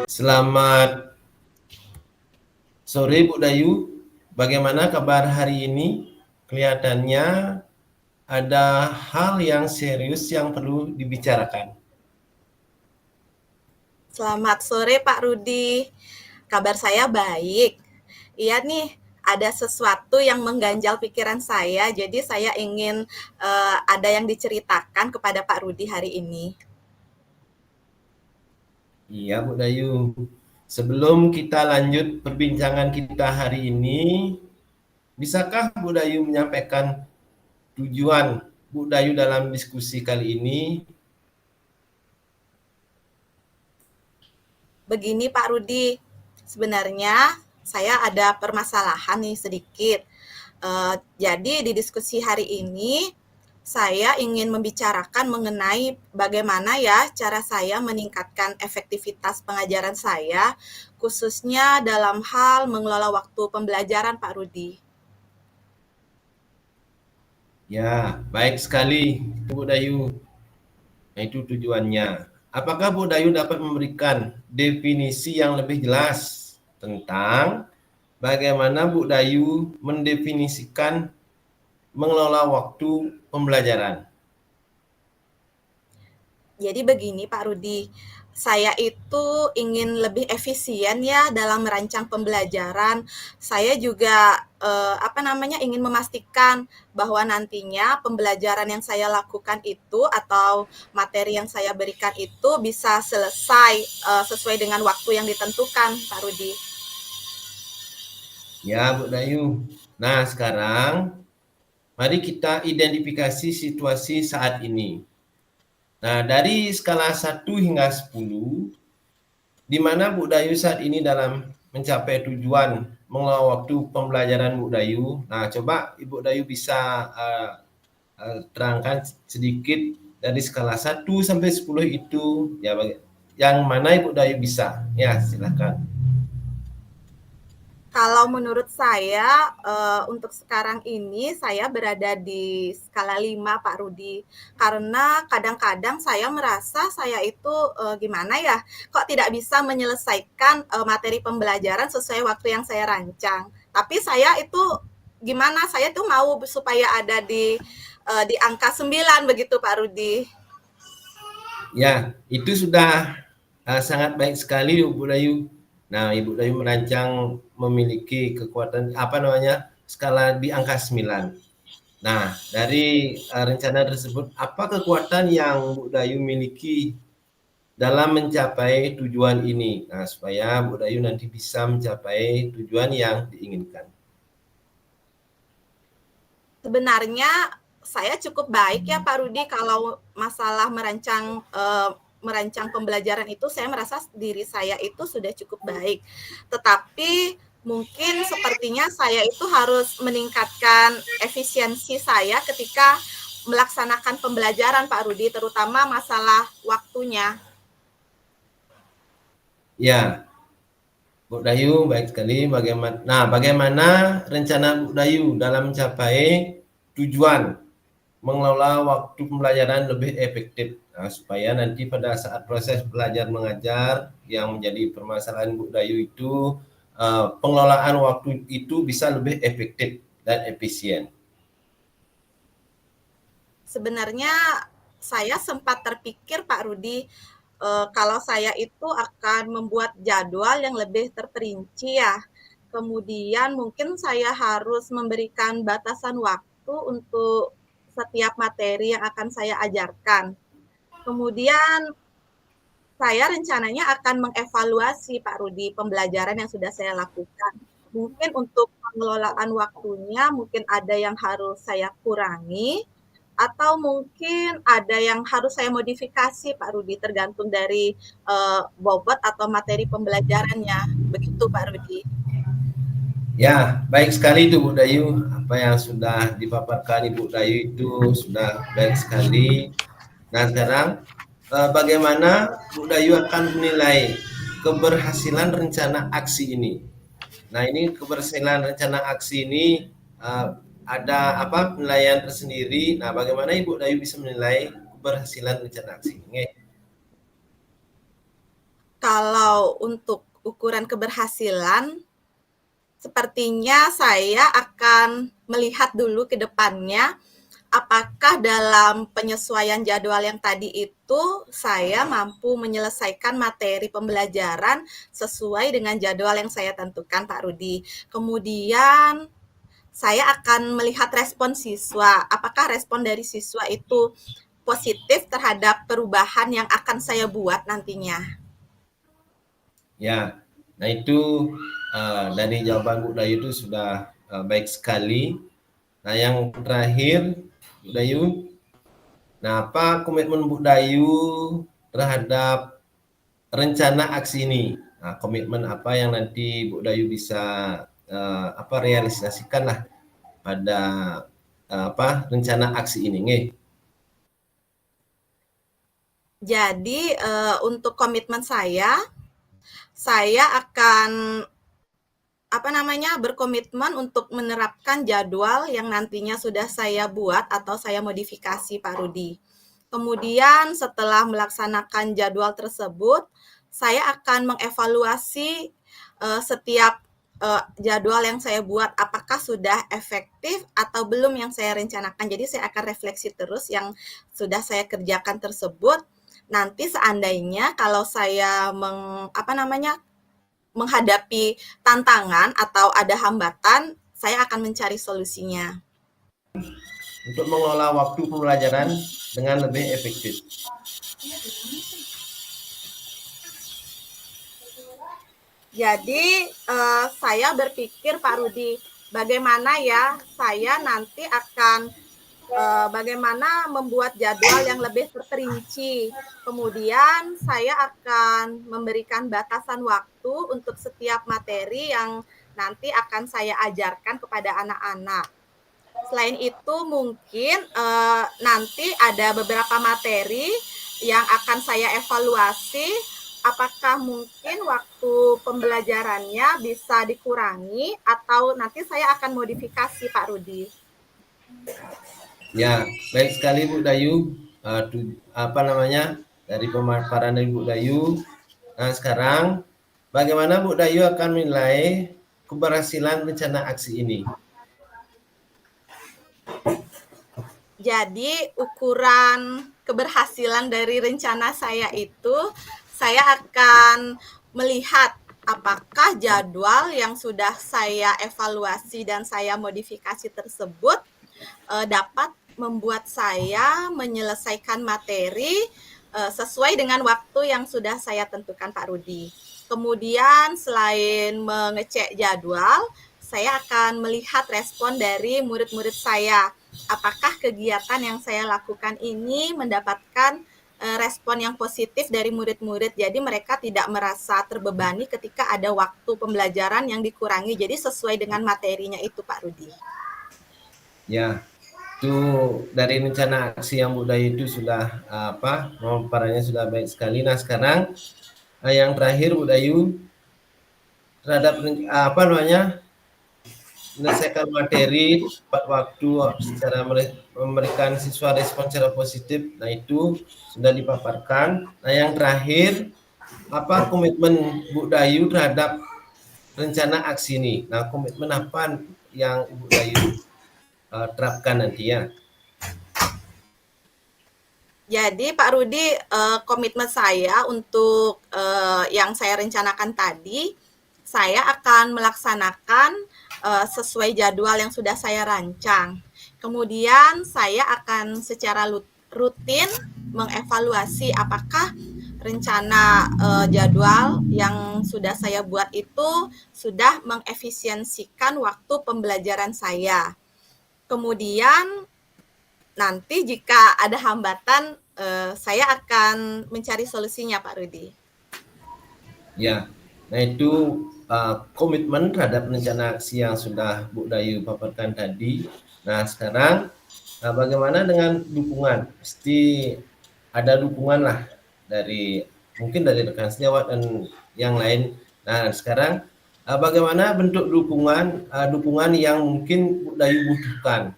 Selamat sore Bu Dayu, bagaimana kabar hari ini? Kelihatannya ada hal yang serius yang perlu dibicarakan. Selamat sore Pak Rudi, kabar saya baik. Iya nih, ada sesuatu yang mengganjal pikiran saya, jadi saya ingin ada yang diceritakan kepada Pak Rudi hari ini. Iya Bu Dayu, sebelum kita lanjut perbincangan kita hari ini, bisakah Bu Dayu menyampaikan tujuan Bu Dayu dalam diskusi kali ini? Begini Pak Rudi, sebenarnya saya ada permasalahan nih sedikit. Jadi di diskusi hari ini saya ingin membicarakan mengenai bagaimana ya cara saya meningkatkan efektivitas pengajaran saya, khususnya dalam hal mengelola waktu pembelajaran Pak Rudi. Ya, baik sekali Bu Dayu. Nah, itu tujuannya. Apakah Bu Dayu dapat memberikan definisi yang lebih jelas tentang bagaimana Bu Dayu mendefinisikan mengelola waktu pembelajaran? Jadi begini Pak Rudi, saya itu ingin lebih efisien ya dalam merancang pembelajaran. Saya juga ingin memastikan bahwa nantinya pembelajaran yang saya lakukan itu atau materi yang saya berikan itu bisa selesai sesuai dengan waktu yang ditentukan, Pak Rudi. Ya, Bu Dayu. Nah, sekarang mari kita identifikasi situasi saat ini. Nah, dari skala 1 hingga 10, di mana Bu Dayu saat ini dalam mencapai tujuan mengelola waktu pembelajaran Bu Dayu. Nah, coba Ibu Dayu bisa terangkan sedikit dari skala 1 sampai 10 itu ya, yang mana Ibu Dayu bisa. Ya, silakan. Kalau menurut saya, untuk sekarang ini saya berada di skala 5 Pak Rudi. Karena kadang-kadang saya merasa saya itu, gimana ya, kok tidak bisa menyelesaikan, materi pembelajaran sesuai waktu yang saya rancang. Tapi saya itu gimana, saya tuh mau supaya ada di angka 9 begitu Pak Rudi. Ya, itu sudah sangat baik sekali Bu Dayu. Nah, Ibu Dayu merancang memiliki kekuatan skala di angka 9. Nah, dari rencana tersebut, apa kekuatan yang Bu Dayu miliki dalam mencapai tujuan ini? Nah, supaya Bu Dayu nanti bisa mencapai tujuan yang diinginkan. Sebenarnya saya cukup baik ya Pak Rudi kalau masalah merancang pembelajaran itu saya merasa diri saya itu sudah cukup baik. Tetapi mungkin sepertinya saya itu harus meningkatkan efisiensi saya ketika melaksanakan pembelajaran Pak Rudi, terutama masalah waktunya. Ya, Bu Dayu, baik sekali. Bagaimana rencana Bu Dayu dalam mencapai tujuan mengelola waktu pembelajaran lebih efektif? Nah, supaya nanti pada saat proses belajar mengajar yang menjadi permasalahan Bu Dayu itu, pengelolaan waktu itu bisa lebih efektif dan efisien. Sebenarnya saya sempat terpikir Pak Rudi, kalau saya itu akan membuat jadwal yang lebih terperinci ya. Kemudian mungkin saya harus memberikan batasan waktu untuk setiap materi yang akan saya ajarkan. Kemudian saya rencananya akan mengevaluasi Pak Rudi pembelajaran yang sudah saya lakukan. Mungkin untuk pengelolaan waktunya mungkin ada yang harus saya kurangi atau mungkin ada yang harus saya modifikasi Pak Rudi tergantung dari bobot atau materi pembelajarannya. Begitu Pak Rudi. Ya, baik sekali itu Bu Dayu. Apa yang sudah dipaparkan Ibu Dayu itu sudah baik sekali. Nah, sekarang bagaimana Bu Dayu akan menilai keberhasilan rencana aksi ini? Nah, ini keberhasilan rencana aksi ini ada apa penilaian tersendiri. Nah, bagaimana Ibu Dayu bisa menilai keberhasilan rencana aksi ini? kalau untuk ukuran keberhasilan, sepertinya saya akan melihat dulu ke depannya, apakah dalam penyesuaian jadwal yang tadi itu saya mampu menyelesaikan materi pembelajaran sesuai dengan jadwal yang saya tentukan, Pak Rudi. Kemudian saya akan melihat respon siswa, apakah respon dari siswa itu positif terhadap perubahan yang akan saya buat nantinya. Ya, nah itu dari jawaban Bu Dayu itu sudah baik sekali. Nah yang terakhir Bu Dayu, nah apa komitmen Bu Dayu terhadap rencana aksi ini? Nah, komitmen apa yang nanti Bu Dayu bisa realisasikan lah pada rencana aksi ini, nggih? Jadi untuk komitmen saya akan berkomitmen untuk menerapkan jadwal yang nantinya sudah saya buat atau saya modifikasi, Pak Rudi. Kemudian setelah melaksanakan jadwal tersebut, saya akan mengevaluasi setiap jadwal yang saya buat apakah sudah efektif atau belum yang saya rencanakan. Jadi saya akan refleksi terus yang sudah saya kerjakan tersebut. Nanti seandainya kalau saya menghadapi tantangan atau ada hambatan, saya akan mencari solusinya. Untuk mengelola waktu pembelajaran dengan lebih efektif. Jadi saya berpikir Pak Rudi, bagaimana ya saya nanti akan bagaimana membuat jadwal yang lebih terperinci. Kemudian saya akan memberikan batasan waktu untuk setiap materi yang nanti akan saya ajarkan kepada anak-anak. Selain itu mungkin nanti ada beberapa materi yang akan saya evaluasi apakah mungkin waktu pembelajarannya bisa dikurangi atau nanti saya akan modifikasi, Pak Rudi. Ya, baik sekali Bu Dayu. Dari pemaparan dari Bu Dayu. Nah, sekarang bagaimana Bu Dayu akan menilai keberhasilan rencana aksi ini? Jadi ukuran keberhasilan dari rencana saya itu, saya akan melihat apakah jadwal yang sudah saya evaluasi dan saya modifikasi tersebut dapat membuat saya menyelesaikan materi sesuai dengan waktu yang sudah saya tentukan, Pak Rudi. Kemudian selain mengecek jadwal, saya akan melihat respon dari murid-murid saya. Apakah kegiatan yang saya lakukan ini mendapatkan respon yang positif dari murid-murid. Jadi mereka tidak merasa terbebani ketika ada waktu pembelajaran yang dikurangi. Jadi sesuai dengan materinya itu, Pak Rudi. Ya, itu dari rencana aksi yang Bu Dayu itu sudah pemaparannya sudah baik sekali. Nah, sekarang yang terakhir Bu Dayu terhadap menyelesaikan materi tepat waktu secara memberikan siswa respon secara positif. Nah, itu sudah dipaparkan. Nah, yang terakhir apa komitmen Bu Dayu terhadap rencana aksi ini? Nah, komitmen apa yang Bu Dayu terapkan nanti ya? Jadi Pak Rudi, komitmen saya untuk yang saya rencanakan tadi, saya akan melaksanakan sesuai jadwal yang sudah saya rancang. Kemudian saya akan secara rutin mengevaluasi apakah rencana jadwal yang sudah saya buat itu sudah mengefisiensikan waktu pembelajaran saya. Kemudian nanti jika ada hambatan, saya akan mencari solusinya, Pak Rudi. Ya, nah itu komitmen terhadap rencana aksi yang sudah Bu Dayu paparkan tadi. Nah, sekarang bagaimana dengan dukungan? Pasti ada dukungan lah mungkin dari rekan sejawat dan yang lain. Nah, sekarang bagaimana bentuk dukungan yang mungkin Bu Dayu butuhkan?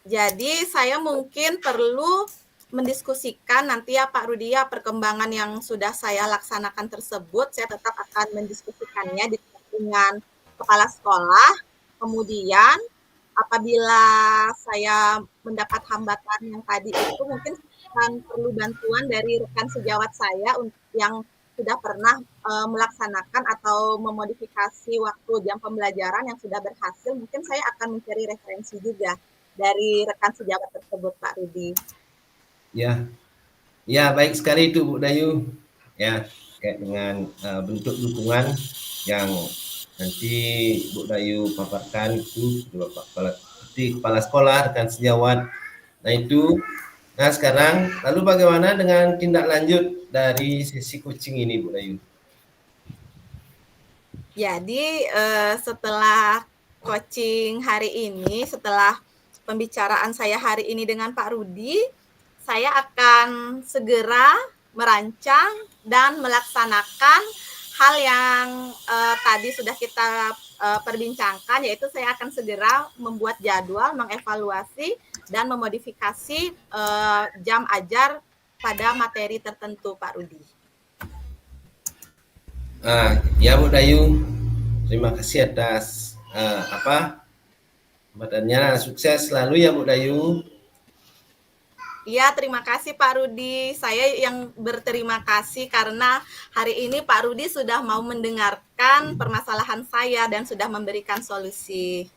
Jadi saya mungkin perlu mendiskusikan nanti ya Pak Rudi ya perkembangan yang sudah saya laksanakan tersebut, saya tetap akan mendiskusikannya dengan kepala sekolah. Kemudian apabila saya mendapat hambatan yang tadi itu mungkin akan perlu bantuan dari rekan sejawat saya yang sudah pernah melaksanakan atau memodifikasi waktu jam pembelajaran yang sudah berhasil, mungkin saya akan mencari referensi juga dari rekan sejawat tersebut, Pak Rudi. Ya, ya baik sekali itu Bu Dayu. Ya, terkait dengan bentuk dukungan yang nanti Bu Dayu paparkan itu kepala sekolah, rekan sejawat. Nah itu, nah sekarang lalu bagaimana dengan tindak lanjut dari sesi coaching ini Bu Dayu? Jadi setelah coaching hari ini, setelah pembicaraan saya hari ini dengan Pak Rudi, saya akan segera merancang dan melaksanakan hal yang tadi sudah kita perbincangkan, yaitu saya akan segera membuat jadwal, mengevaluasi, dan memodifikasi jam ajar pada materi tertentu, Pak Rudi. Ya Bu Dayu, terima kasih atas badannya, sukses selalu ya Bu Dayu. Iya, terima kasih Pak Rudi. Saya yang berterima kasih karena hari ini Pak Rudi sudah mau mendengarkan permasalahan saya dan sudah memberikan solusi.